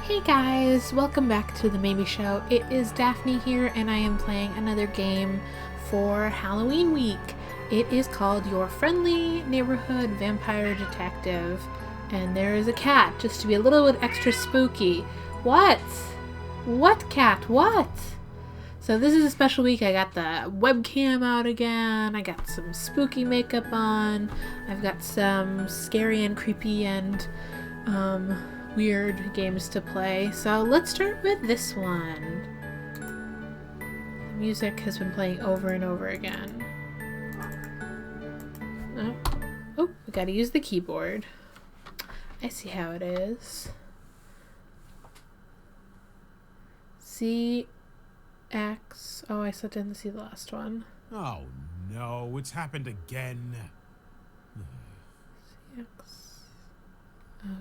Hey guys, welcome back to the Maybe Show. It is Daphne here, and I am playing another game for Halloween week. It is called Your Friendly Neighborhood Vampire Detective, and there is a cat, just to be a little bit extra spooky. What? What cat? What? So this is a special week. I got the webcam out again. I got some spooky makeup on. I've got some scary and creepy and weird games to play. So let's start with this one. The music has been playing over and over again. Oh, we gotta use the keyboard. I see how it is. CX. Oh, I still didn't see the last one. Oh no, it's happened again. CX.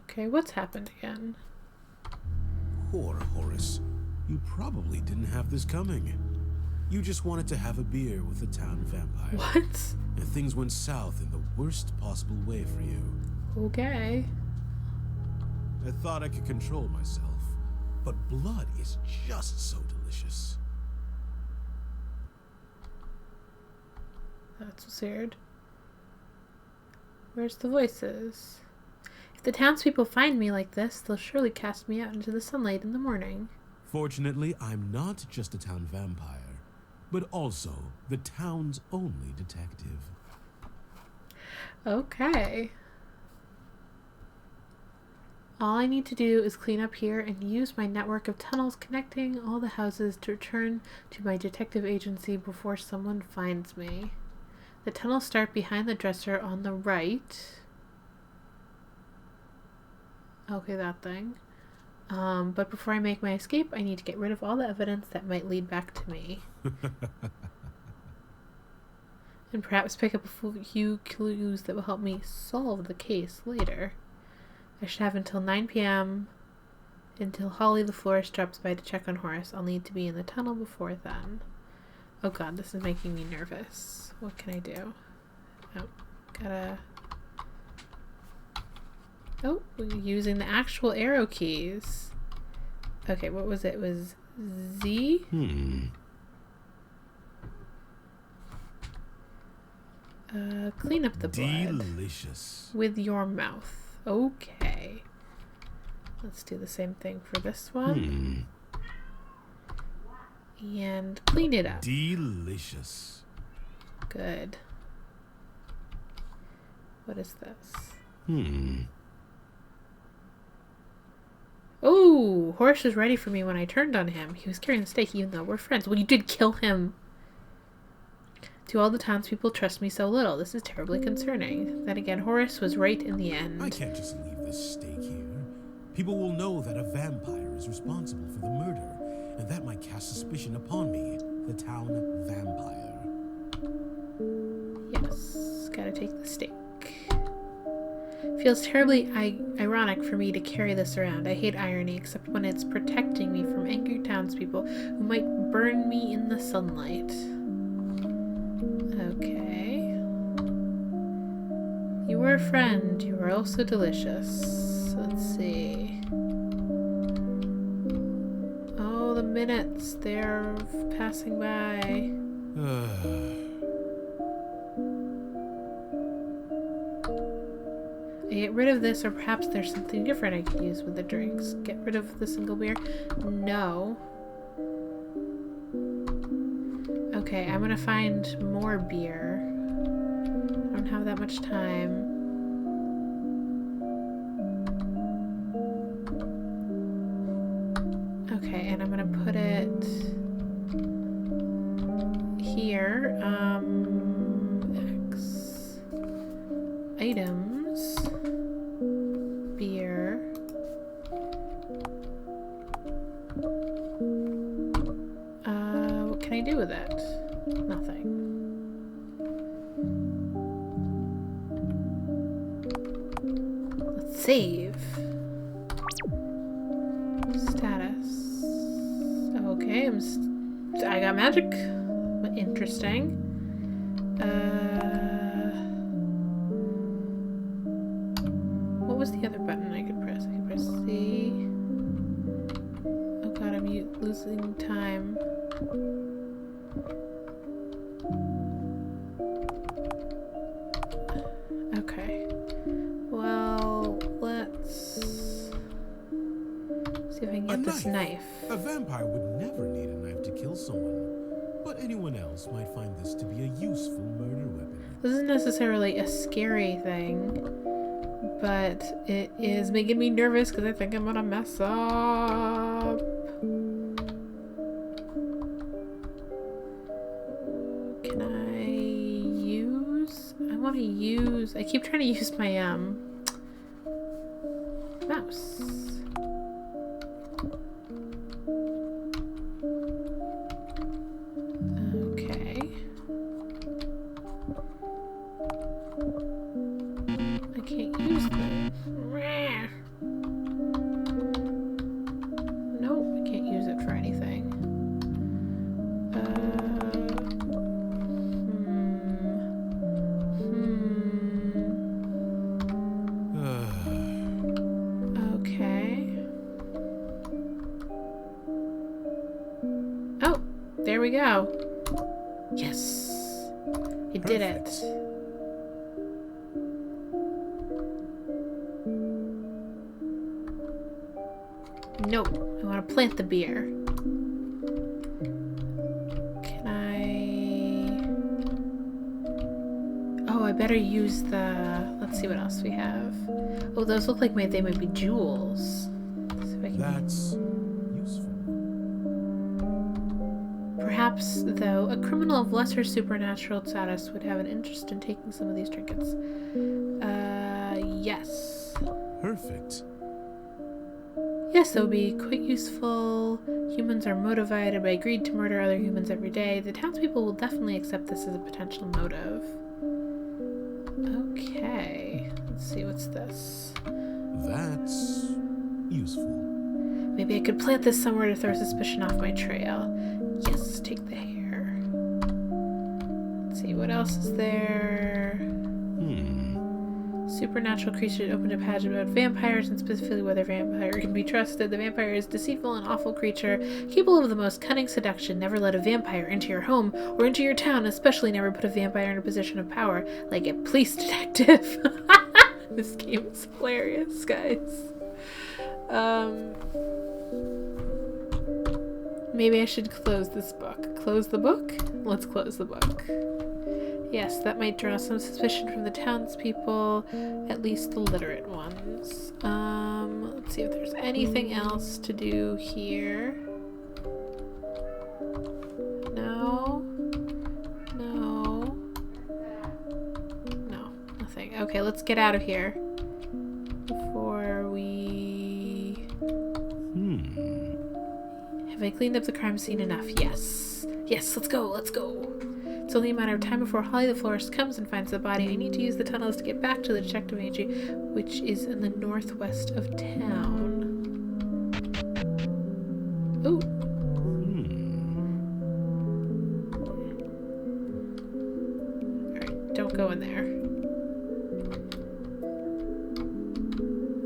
Okay, what's happened again? Poor Horace. You probably didn't have this coming. You just wanted to have a beer with a town vampire. What? And things went south in the worst possible way for you. Okay. I thought I could control myself, but blood is just so delicious. That's weird. Where's the voices? If the townspeople find me like this, they'll surely cast me out into the sunlight in the morning. Fortunately, I'm not just a town vampire, but also the town's only detective. Okay. All I need to do is clean up here and use my network of tunnels connecting all the houses to return to my detective agency before someone finds me. The tunnels start behind the dresser on the right. Okay, that thing. But before I make my escape, I need to get rid of all the evidence that might lead back to me. And perhaps pick up a few clues that will help me solve the case later. I should have until 9 p.m. until Holly the florist drops by to check on Horace. I'll need to be in the tunnel before then. Oh god, this is making me nervous. What can I do? Oh, gotta... Oh, we're using the actual arrow keys. Okay, what was it? It was Z? Clean up the blood. Delicious. With your mouth. Okay. Let's do the same thing for this one. And clean it up. Delicious. Good. What is this? Oh, Horace was ready for me when I turned on him. He was carrying the stake even though we're friends. Well, you did kill him. Do all the townspeople trust me so little? This is terribly concerning. Then again, Horace was right in the end. I can't just leave this stake here. People will know that a vampire is responsible for the murder, and that might cast suspicion upon me, the town vampire. Yes, gotta take the stake. Feels terribly ironic for me to carry this around. I hate irony, except when it's protecting me from angry townspeople who might burn me in the sunlight. Okay. You were a friend. You were also delicious. Let's see. Oh, the minutes. They're passing by. I get rid of this, or perhaps there's something different I could use with the drinks. Get rid of the single beer? No. Okay, I'm gonna find more beer. I don't have that much time. Okay, and I'm gonna put it here. X. Items. Beer. What can I do with it? Nothing. Let's save. Status. Okay, I got magic. Interesting. What was the other button I could press? I could press C. losing time. Okay. Well, let's see if I can get this knife. A vampire would never need a knife to kill someone, but anyone else might find this to be a useful murder weapon. This isn't necessarily a scary thing, but it is making me nervous because I think I'm gonna mess up. Can I use? I want to use. I keep trying to use my mouse. Okay. I can't use that. Nope, I can't use it for anything. Okay. Oh, there we go. Yes. I did it. Nope. I want to plant the beer. Can I... Oh, I better use the... Let's see what else we have. Oh, those look like they might be jewels. Let's see if I can... That's useful. Perhaps, though, a criminal of lesser supernatural status would have an interest in taking some of these trinkets. Yes. Perfect. Yes, that would be quite useful. Humans are motivated by greed to murder other humans every day. The townspeople will definitely accept this as a potential motive. Okay. Let's see, what's this? That's useful. Maybe I could plant this somewhere to throw suspicion off my trail. Yes, take the hair. Let's see, what else is there? Supernatural creatures opened a pageant about vampires, and specifically whether vampire can be trusted. The vampire is a deceitful and awful creature, capable of the most cunning seduction. Never let a vampire into your home or into your town, especially never put a vampire in a position of power, like a police detective. This game is hilarious, guys. Maybe I should close this book. Close the book? Let's close the book. Yes, that might draw some suspicion from the townspeople, at least the literate ones. Let's see if there's anything else to do here. No. No. No, nothing. Okay, let's get out of here before we... Have I cleaned up the crime scene enough? Yes. Yes, let's go, let's go. It's only a matter of time before Holly the florist comes and finds the body. I need to use the tunnels to get back to the detective agency, which is in the northwest of town. Ooh. Alright, don't go in there.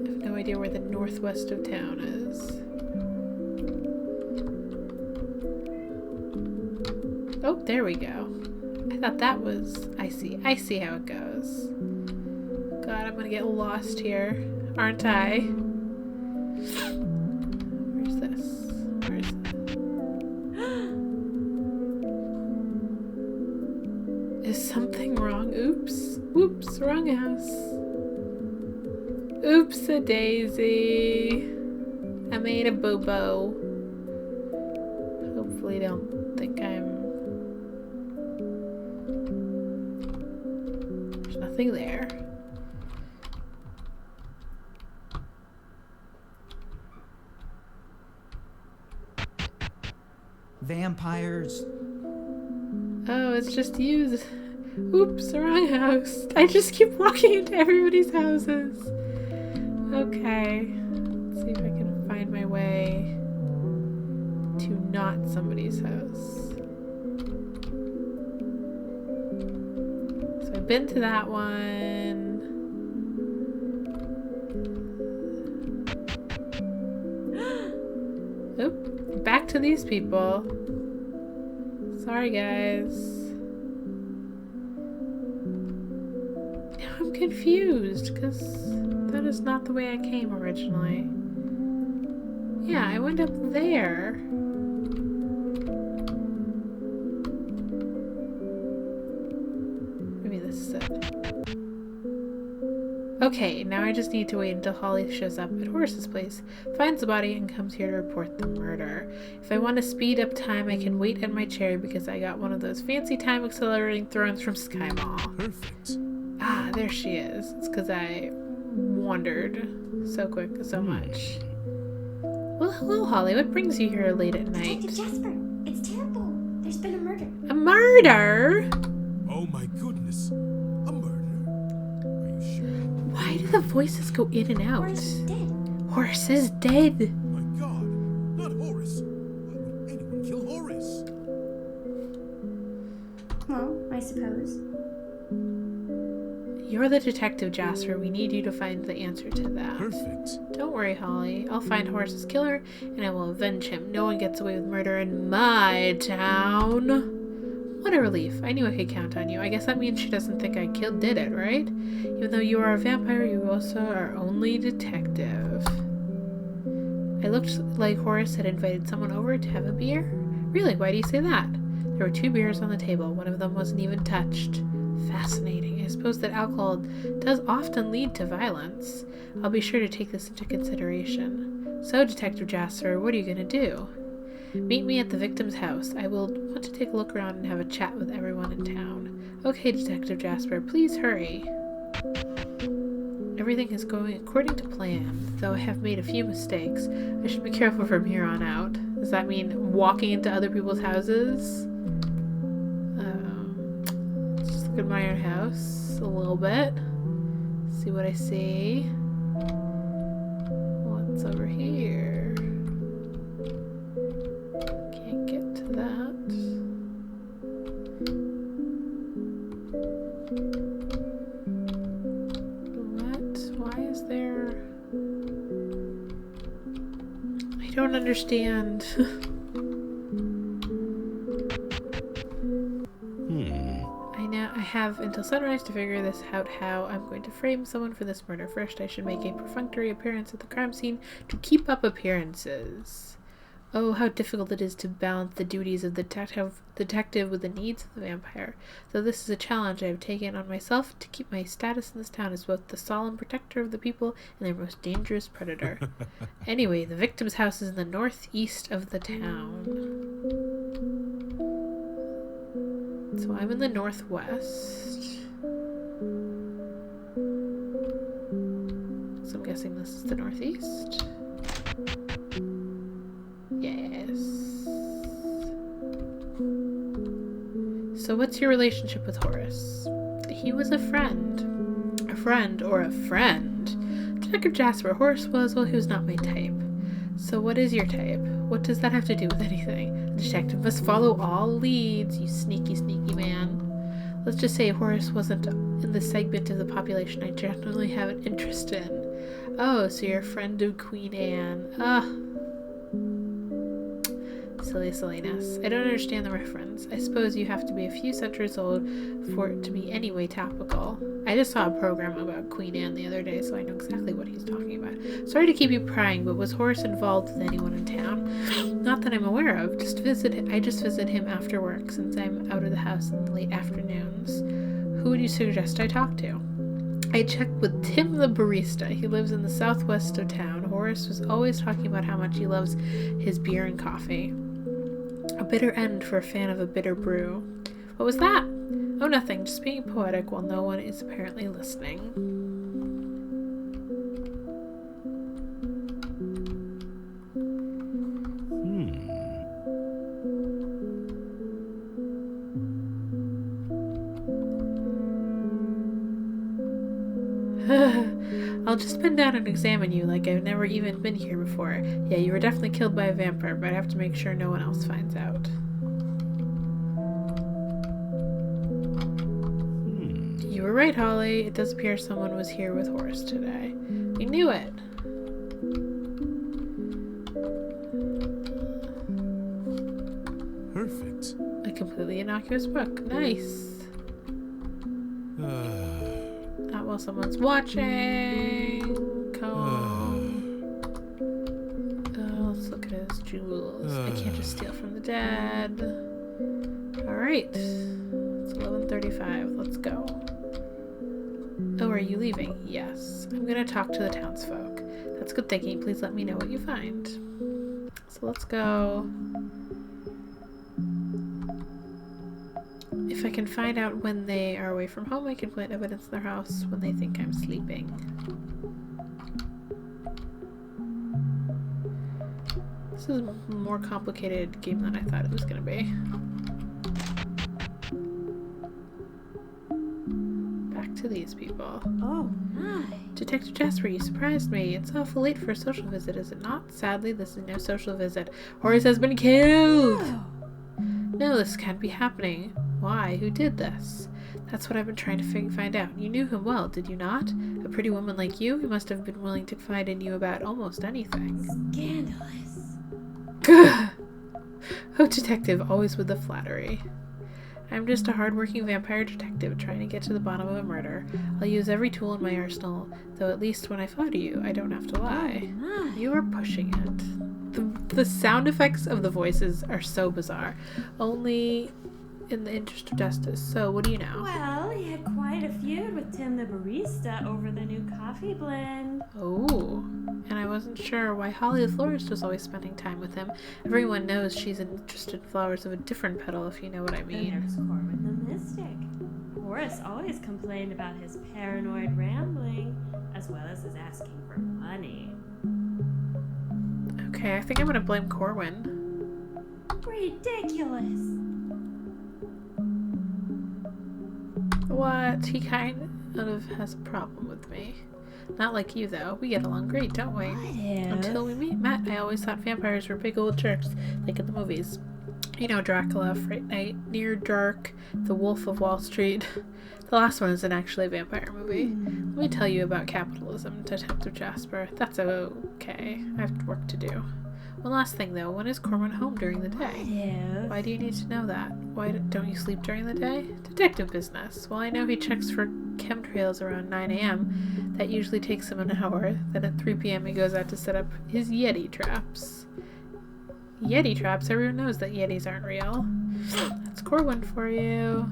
I have no idea where the northwest of town is. Oh, there we go. I thought that was... I see how it goes. God, I'm gonna get lost here, aren't I? Where's this? Where's this? Is something wrong? Oops. Whoops, wrong house. Oops-a-daisy. I made a boo-boo. Hopefully don't think I'm... Nothing there. Vampires. Oh, it's just you. Oops, wrong house. I just keep walking into everybody's houses. Okay. Let's see if I can find my way to not somebody's house. So I've been to that one. Oop. Back to these people. Sorry, guys. Now I'm confused, because that is not the way I came originally. Yeah, I went up there. Maybe this is it. Okay, now I just need to wait until Holly shows up at Horace's place, finds the body, and comes here to report the murder. If I want to speed up time, I can wait in my chair because I got one of those fancy time accelerating thrones from Sky Mall. Perfect. Ah, there she is. It's because I wandered so much. Well, hello, Holly. What brings you here late at night? Detective Jasper, it's terrible. There's been a murder. A murder? Oh my goodness. A murder? Are you sure? Why do the voices go in and out? Horace is dead. Horace is dead. My God. Not Horace. Why would anyone kill Horace? Well, I suppose. You're the detective, Jasper. We need you to find the answer to that. Perfect. Don't worry, Holly. I'll find Horace's killer, and I will avenge him. No one gets away with murder in my town. What a relief. I knew I could count on you. I guess that means she doesn't think I did it, right? Even though you are a vampire, you also are only detective. I looked like Horace had invited someone over to have a beer. Really? Why do you say that? There were 2 beers on the table. One of them wasn't even touched. Fascinating. I suppose that alcohol does often lead to violence. I'll be sure to take this into consideration. So, Detective Jasper, what are you going to do? Meet me at the victim's house. I will want to take a look around and have a chat with everyone in town. Okay, Detective Jasper, please hurry. Everything is going according to plan, though I have made a few mistakes. I should be careful from here on out. Does that mean walking into other people's houses? Let's just look at my own house a little bit. See what I see. What's over here? Can't get to that. Why is there... I don't understand. I have until sunrise to figure this out how I'm going to frame someone for this murder. First, I should make a perfunctory appearance at the crime scene to keep up appearances. Oh, how difficult it is to balance the duties of the detective with the needs of the vampire. Though this is a challenge I have taken on myself to keep my status in this town as both the solemn protector of the people and their most dangerous predator. Anyway, the victim's house is in the northeast of the town. So I'm in the northwest. So I'm guessing this is the northeast. Yes. So what's your relationship with Horace? He was a friend. A friend or a friend. Detective Jasper, Horace was, well, he was not my type. So what is your type? What does that have to do with anything? The detective must follow all leads, you sneaky, sneaky man. Let's just say Horace wasn't in the segment of the population I generally have an interest in. Oh, so you're a friend of Queen Anne. Silliness. I don't understand the reference. I suppose you have to be a few centuries old for it to be anyway topical. I just saw a program about Queen Anne the other day, so I know exactly what he's talking about. Sorry to keep you prying, but was Horace involved with anyone in town? Not that I'm aware of. I just visit him after work, since I'm out of the house in the late afternoons. Who would you suggest I talk to? I checked with Tim the barista. He lives in the southwest of town. Horace was always talking about how much he loves his beer and coffee. A bitter end for a fan of a bitter brew. What was that? Oh, nothing. Just being poetic while no one is apparently listening. I'll just bend down and examine you like I've never even been here before. Yeah, you were definitely killed by a vampire, but I have to make sure no one else finds out. You were right, Holly. It does appear someone was here with Horace today. We knew it. perfect. A completely innocuous book. Nice. While someone's watching. Comb. Let's look at his jewels. I can't just steal from the dead. Alright. It's 11:35. Let's go. Oh, are you leaving? Yes. I'm gonna talk to the townsfolk. That's good thinking. Please let me know what you find. So let's go. If I can find out when they are away from home, I can plant evidence in their house when they think I'm sleeping. This is a more complicated game than I thought it was going to be. Back to these people. Oh my. Detective Jasper, you surprised me. It's awful late for a social visit, is it not? Sadly, this is no social visit. Horace has been killed! Oh. No, this can't be happening. Why? Who did this? That's what I've been trying to find out. You knew him well, did you not? A pretty woman like you? He must have been willing to confide in you about almost anything. Scandalous. Oh, detective, always with the flattery. I'm just a hard-working vampire detective trying to get to the bottom of a murder. I'll use every tool in my arsenal, though at least when I flatter you, I don't have to lie. Oh my. You are pushing it. The sound effects of the voices are so bizarre. Only in the interest of justice. So, what do you know? Well, he had quite a feud with Tim the barista over the new coffee blend. Oh, and I wasn't sure why Holly the florist was always spending time with him. Everyone knows she's interested in flowers of a different petal, if you know what I And mean. there's Corbin the mystic. Horace always complained about his paranoid rambling, as well as his asking for money. Okay, I think I'm gonna blame Corwin. Ridiculous! What? He kind of has a problem with me. Not like you, though. We get along great, don't we? What if? Until we meet Matt, I always thought vampires were big old jerks, like in the movies. You know, Dracula, Fright Night, Near Dark, The Wolf of Wall Street. The last one isn't actually a vampire movie. Let me tell you about capitalism, Detective Jasper. That's okay. I have work to do. One last thing, though. When is Corwin home during the day? What if? Why do you need to know that? Why don't you sleep during the day? Detective business. Well, I know he checks for chemtrails around 9 a.m. That usually takes him an hour. Then at 3 p.m. he goes out to set up his Yeti traps. Yeti traps? Everyone knows that Yetis aren't real. That's Corwin for you.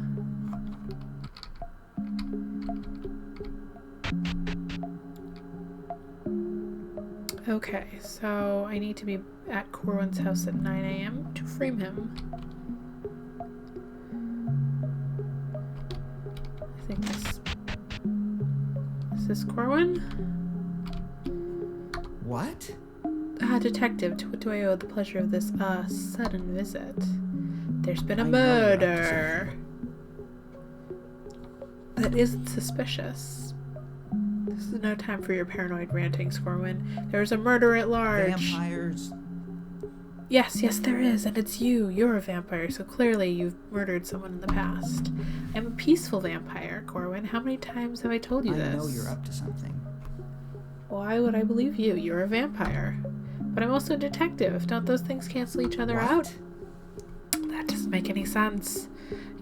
Okay, so I need to be at Corwin's house at 9 a.m. to frame him. I think this... Is this Corwin? What? Detective, to what do I owe the pleasure of this, sudden visit? There's been a I know you're up to murder. That isn't suspicious. This is no time for your paranoid rantings, Corwin. There's a murder at large. Vampires. Yes, there is, and it's you. You're a vampire, so clearly you've murdered someone in the past. I'm a peaceful vampire, Corwin. How many times have I told you I this? know you're up to something. Why would I believe you? You're a vampire. But I'm also a detective. Don't those things cancel each other What? out? That doesn't make any sense.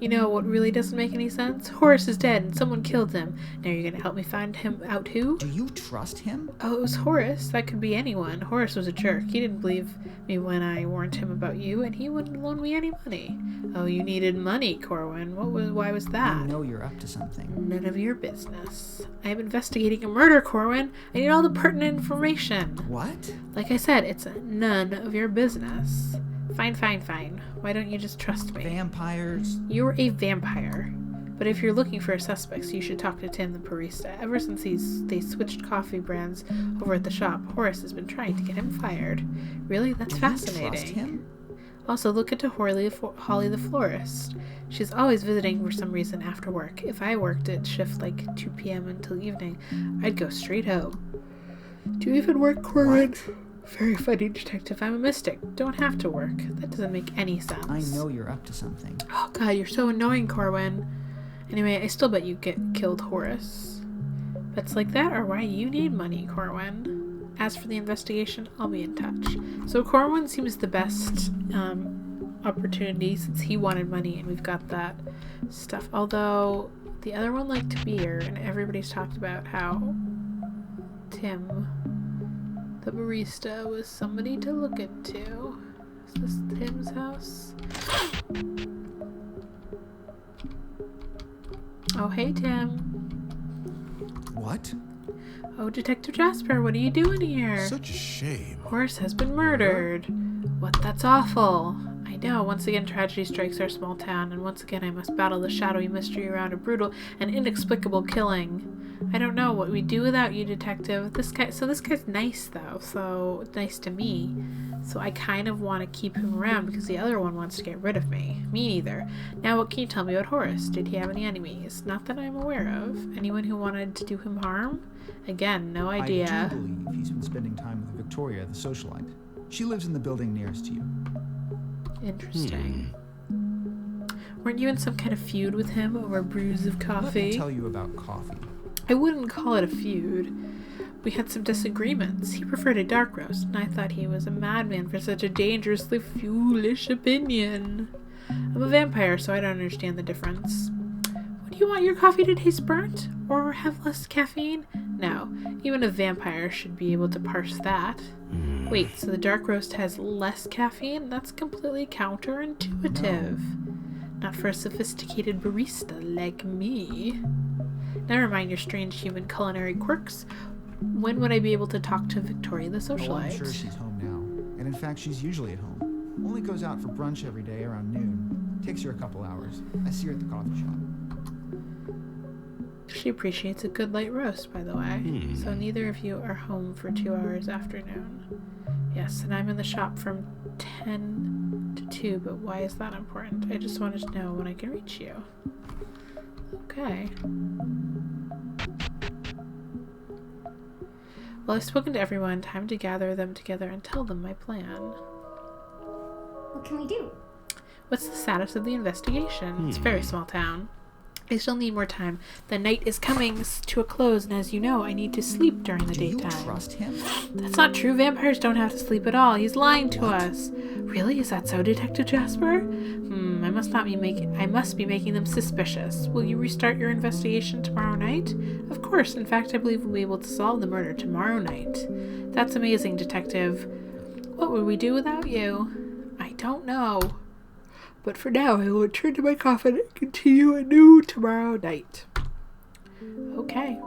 You know what really doesn't make any sense? Horace is dead and someone killed him. Now you're gonna help me find him out who? Do you trust him? Oh, it was Horace. That could be anyone. Horace was a jerk. He didn't believe me when I warned him about you, and he wouldn't loan me any money. Oh, you needed money, Corwin. Why was that? I know you're up to something. None of your business. I am investigating a murder, Corwin. I need all the pertinent information. What? Like I said, it's none of your business. Fine. Why don't you just trust me? Vampires. You're a vampire. But if you're looking for suspects, you should talk to Tim the barista. Ever since they switched coffee brands over at the shop, Horace has been trying to get him fired. Really? That's fascinating. Do you trust him? Also, look into Holly the florist. She's always visiting for some reason after work. If I worked at shift like 2 p.m. until evening, I'd go straight home. Do you even work, Corwin? Very funny, detective. I'm a mystic. Don't have to work. That doesn't make any sense. I know you're up to something. Oh god, you're so annoying, Corwin. Anyway, I still bet you killed Horace. Bets like that are why you need money, Corwin. As for the investigation, I'll be in touch. So Corwin seems the best opportunity since he wanted money and we've got that stuff. Although the other one liked beer and everybody's talked about how Tim, the barista, was somebody to look into. Is this Tim's house? Oh, hey, Tim. What? Oh, Detective Jasper, what are you doing here? Such a shame. Horace has been murdered. What? That's awful. I know. Once again, tragedy strikes our small town, and once again I must battle the shadowy mystery around a brutal and inexplicable killing. I don't know what we'd do without you, Detective. This guy's nice, though. So, nice to me. So I kind of want to keep him around because the other one wants to get rid of me. Me neither. Now, what can you tell me about Horace? Did he have any enemies? Not that I'm aware of. Anyone who wanted to do him harm? Again, no idea. I do believe he's been spending time with Victoria, the socialite. She lives in the building nearest to you. Interesting. Weren't you in some kind of feud with him over brews of Let me coffee? tell you about coffee. I wouldn't call it a feud. We had some disagreements. He preferred a dark roast, and I thought he was a madman for such a dangerously foolish opinion. I'm a vampire, so I don't understand the difference. Would you want your coffee to taste burnt? Or have less caffeine? No. Even a vampire should be able to parse that. Wait, so the dark roast has less caffeine? That's completely counterintuitive. Not for a sophisticated barista like me. Never mind your strange human culinary quirks. When would I be able to talk to Victoria the socialite? Oh, I'm sure she's home now. And in fact, she's usually at home. Only goes out for brunch every day around noon. Takes her a couple hours. I see her at the coffee shop. She appreciates a good light roast, by the way. So neither of you are home for 2 hours afternoon. Yes, and I'm in the shop from 10 to 2, but why is that important? I just wanted to know when I can reach you. Okay. Well, I've spoken to everyone. Time to gather them together and tell them my plan. What can we do? What's the status of the investigation? It's a very small town. I still need more time. The night is coming to a close, and as you know, I need to sleep during the Do you daytime. trust him? That's not true. Vampires don't have to sleep at all. He's lying to us. Really? Is that so, Detective Jasper? I must be making them suspicious. Will you restart your investigation tomorrow night? Of course. In fact, I believe we'll be able to solve the murder tomorrow night. That's amazing, Detective. What would we do without you? I don't know. But for now, I will return to my coffin and continue anew tomorrow night. Okay.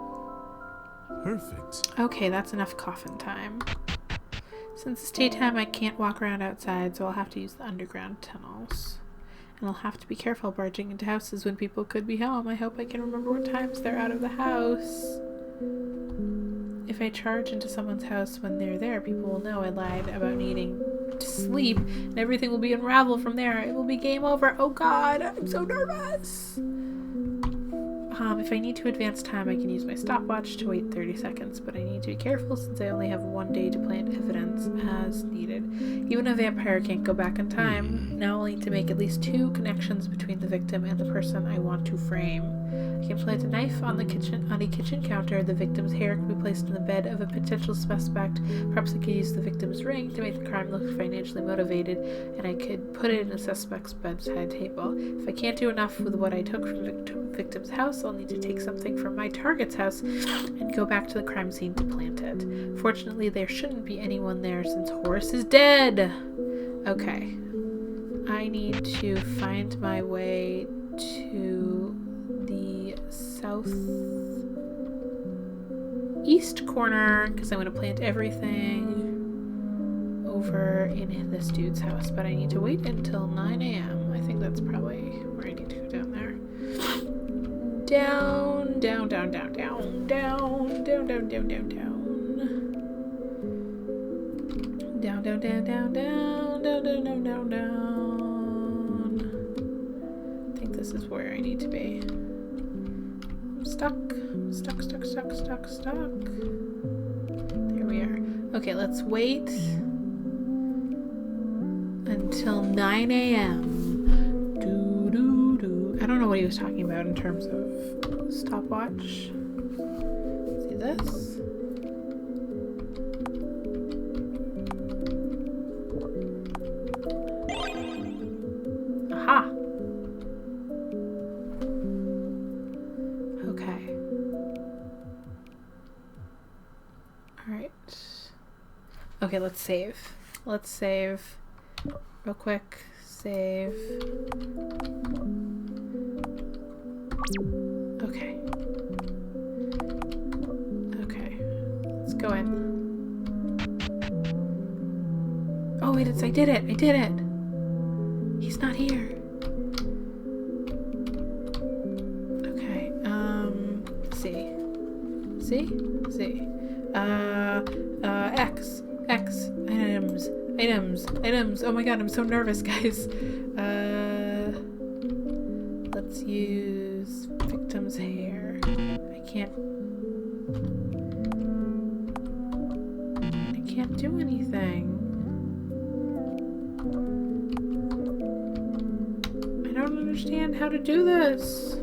Perfect. Okay, that's enough coffin time. Since it's daytime, I can't walk around outside, so I'll have to use the underground tunnels. And I'll have to be careful barging into houses when people could be home. I hope I can remember what times they're out of the house. If I charge into someone's house when they're there, people will know I lied about needing to sleep, and everything will be unraveled from there. It will be game over. Oh god, I'm so nervous. If I need to advance time, I can use my stopwatch to wait 30 seconds, but I need to be careful since I only have 1 day to plant evidence as needed. Even a vampire can't go back in time. Now I'll need to make at least 2 connections between the victim and the person I want to frame. I can plant a knife on a kitchen counter. The victim's hair can be placed in the bed of a potential suspect. Perhaps I could use the victim's ring to make the crime look financially motivated, and I could put it in a suspect's bedside table. If I can't do enough with what I took from the victim's house, I'll need to take something from my target's house and go back to the crime scene to plant it. Fortunately, there shouldn't be anyone there since Horace is dead. Okay. I need to find my way to the southeast corner because I'm going to plant everything over in this dude's house, but I need to wait until 9 a.m. I think that's probably where I need to go down there. Down, down, down, down, down, down, down, down, down, down, down. Down, down, down, down, down, down, down, down, down, down. I think this is where I need to be. I'm stuck. Stuck, stuck, stuck, stuck, stuck. There we are. Okay, let's wait until 9 a.m. I don't know what he was talking about in terms of stopwatch. See this? Okay, let's save. Let's save. Real quick. Save. Okay. Okay. Let's go in. Oh, wait, I did it. I did it. He's not here. Okay, C. X. Items. Oh my god, I'm so nervous, guys. Let's use victim's hair. I can't do anything. I don't understand how to do this.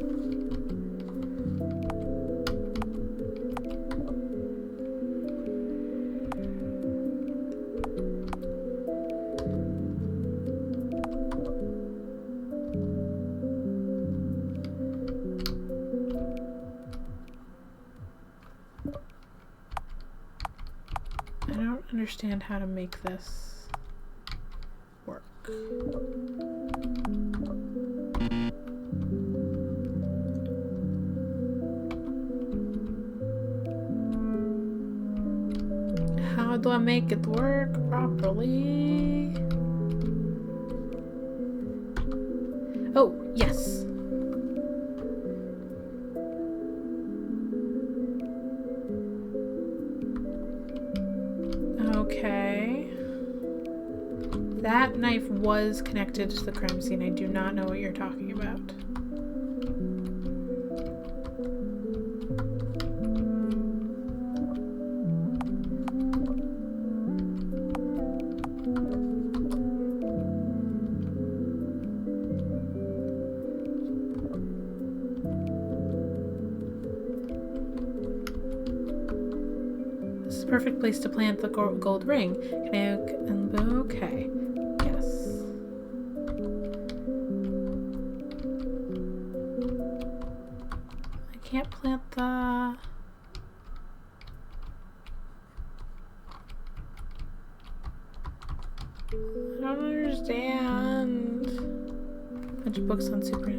I don't understand how to make this work. How do I make it work properly? Oh, yes. Okay. That knife was connected to the crime scene. I do not know what you're talking about. This is a perfect place to plant the gold ring. Can I? Okay. Yes. I can't plant the. I don't understand. Bunch of books on super.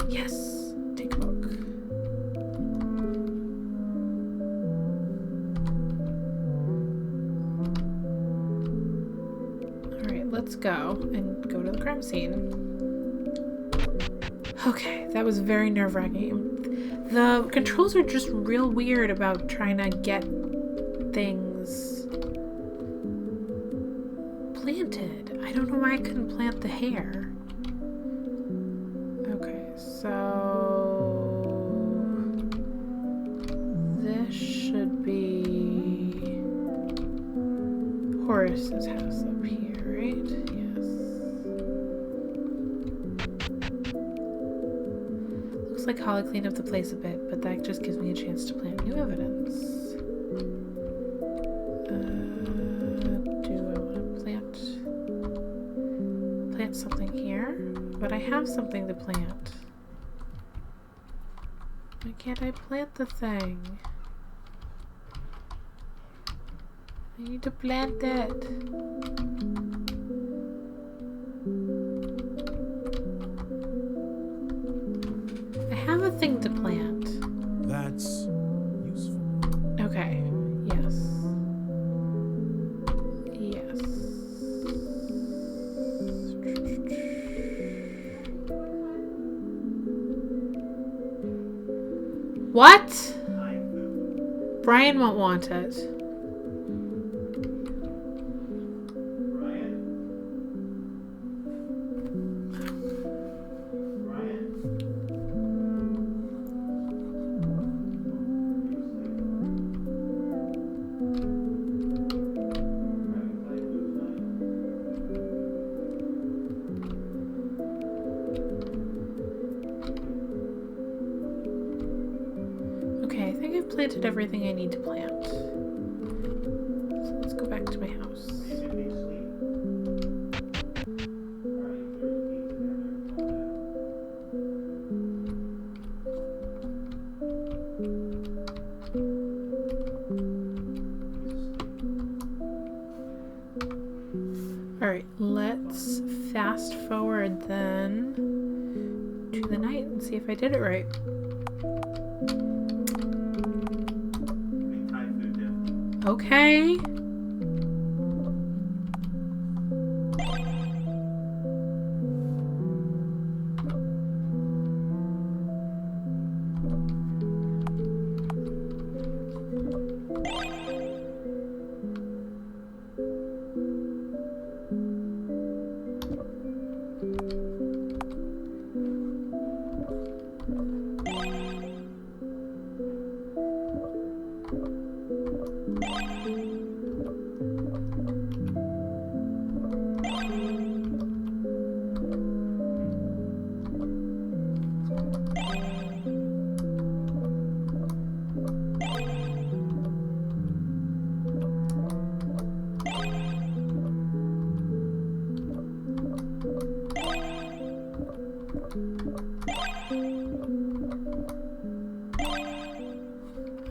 Yes. Take a book. Let's go and go to the crime scene. Okay, that was very nerve-wracking. The controls are just real weird about trying to get things planted. I don't know why I couldn't plant the hair. Okay, so this should be Horace's house up here. Right? Yes. Looks like Holly cleaned up the place a bit, but that just gives me a chance to plant new evidence. Do I want to plant something here? But I have something to plant. Why can't I plant the thing? I need to plant it. A thing to plant. That's useful. Okay. Yes. Yes. What? Brian won't want it. Planted everything I need to plant. So let's go back to my house. Alright, let's fast forward then to the night and see if I did it right. Okay.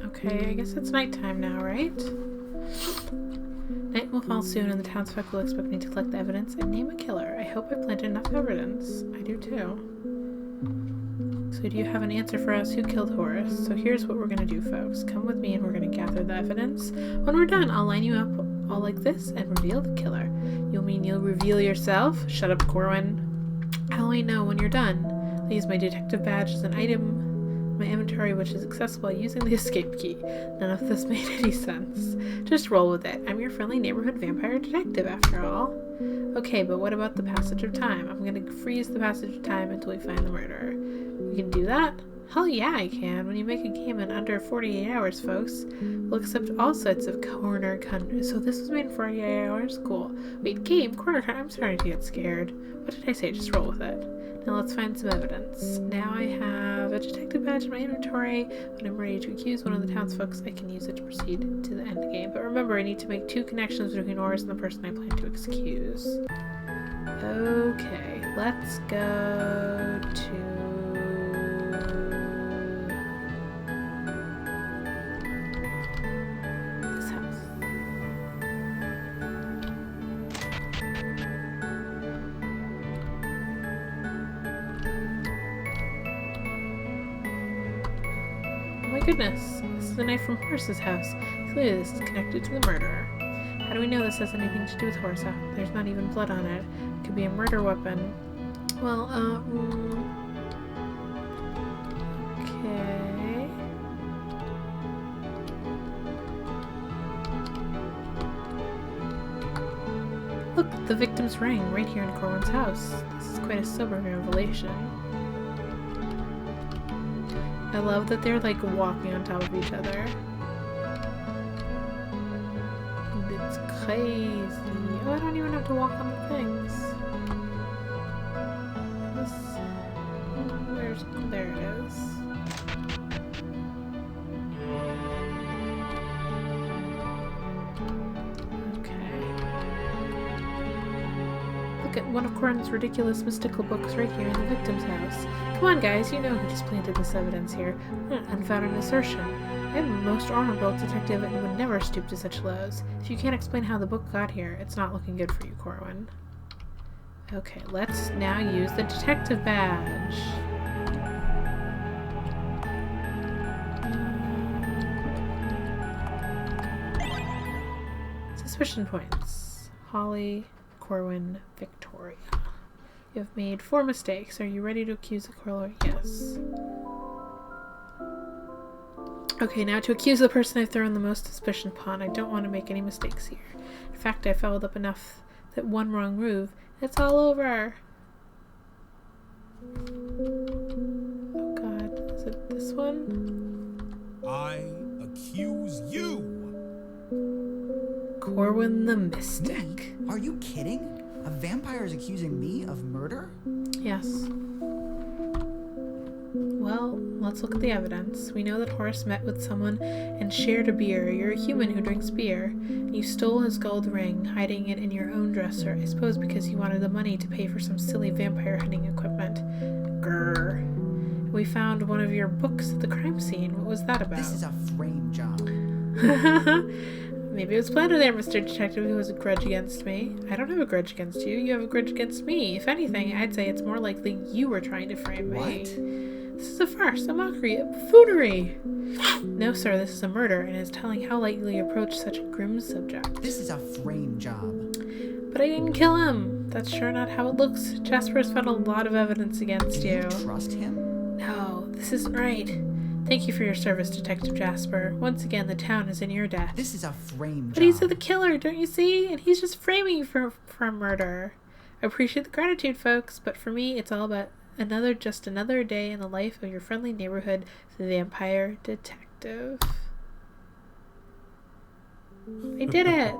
Okay, I guess it's nighttime now, right? Night will fall soon and the townsfolk will expect me to collect the evidence and name a killer. I hope I planted enough evidence. I do too. So do you have an answer for us? Who killed Horace? So here's what we're gonna do, folks. Come with me and we're gonna gather the evidence. When we're done, I'll line you up all like this and reveal the killer. You'll mean you'll reveal yourself? Shut up, Corwin. I'll only know when you're done. I'll use my detective badge as an item in my inventory, which is accessible using the escape key. None of this made any sense. Just roll with it. I'm your friendly neighborhood vampire detective, after all. Okay, but what about the passage of time? I'm gonna freeze the passage of time until we find the murderer. You can do that? Hell yeah, I can. When you make a game in under 48 hours, folks, we'll accept all sorts of corner countries. So this was made in 48 hours? Cool. Wait, game? Corner country? I'm starting to get scared. What did I say? Just roll with it. Now let's find some evidence. Now I have a detective badge in my inventory. When I'm ready to accuse one of the townsfolk, I can use it to proceed to the end game. But remember, I need to make 2 connections between Horace and the person I plan to accuse. Okay, let's go to... this house. Oh my goodness, this is the knife from Horace's house. Clearly this is connected to the murderer. How do we know this has anything to do with Horace? There's not even blood on it. It could be a murder weapon. Well, okay. Look, the victim's ring right here in Corwin's house. This is quite a sobering revelation. I love that they're like walking on top of each other. It's crazy. Oh, I don't even have to walk on the things. There it is. Okay. Look at one of Corwin's ridiculous mystical books right here in the victim's house. Come on, guys, you know who just planted this evidence here. What an unfounded assertion. I'm a most honorable detective and would never stoop to such lows. If you can't explain how the book got here, it's not looking good for you, Corwin. Okay, let's now use the detective badge. Suspicion points. Holly, Corwin, Victoria. You have made 4 mistakes. Are you ready to accuse the killer? Yes. Okay, now to accuse the person I've thrown the most suspicion upon. I don't want to make any mistakes here. In fact, I followed up enough that one wrong move, it's all over. Oh god, is it this one? I accuse you. Corwin the Mystic. Are you kidding? A vampire is accusing me of murder? Yes. Well, let's look at the evidence. We know that Horace met with someone and shared a beer. You're a human who drinks beer. You stole his gold ring, hiding it in your own dresser. I suppose because you wanted the money to pay for some silly vampire hunting equipment. Grrr. We found one of your books at the crime scene. What was that about? This is a frame job. Maybe it was planned there, Mr. Detective, who has a grudge against me. I don't have a grudge against you. You have a grudge against me. If anything, I'd say it's more likely you were trying to frame me. What? This is a farce, a mockery, a buffoonery. No, sir, this is a murder, and is telling how lightly you approach such a grim subject. This is a frame job. But I didn't kill him. That's sure not how it looks. Jasper has found a lot of evidence against Do you. you trust him? No, this isn't right. Thank you for your service, Detective Jasper. Once again, the town is in your debt. This is a frame job. But he's the killer, don't you see? And he's just framing you for murder. I appreciate the gratitude, folks, but for me, it's all about just another day in the life of your friendly neighborhood vampire detective. I did it!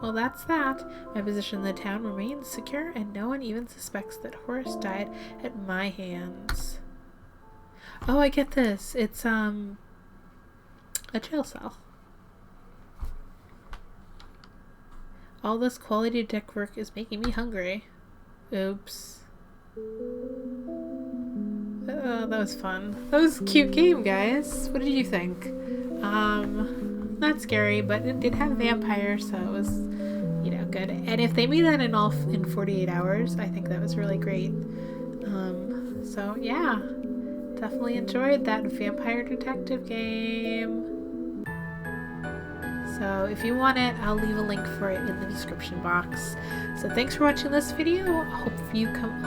Well, that's that. My position in the town remains secure, and no one even suspects that Horace died at my hands. Oh, I get this. It's, a jail cell. All this quality deck work is making me hungry. Oops. Oh, that was fun. That was a cute game, guys. What did you think? Not scary, but it did have vampires, so it was, good. And if they made that in 48 hours, I think that was really great. So yeah, definitely enjoyed that vampire detective game. So if you want it, I'll leave a link for it in the description box. So thanks for watching this video. I hope you come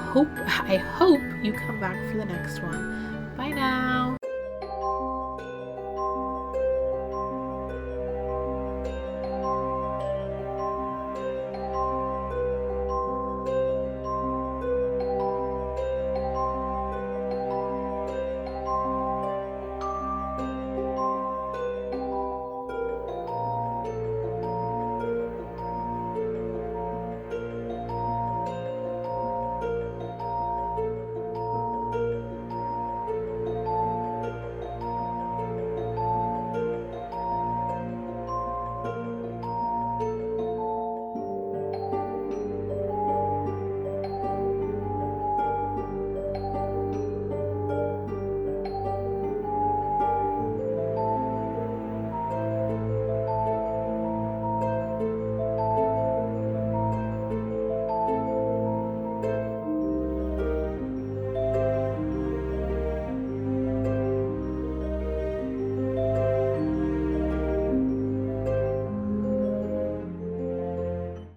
back for the next one. Bye now.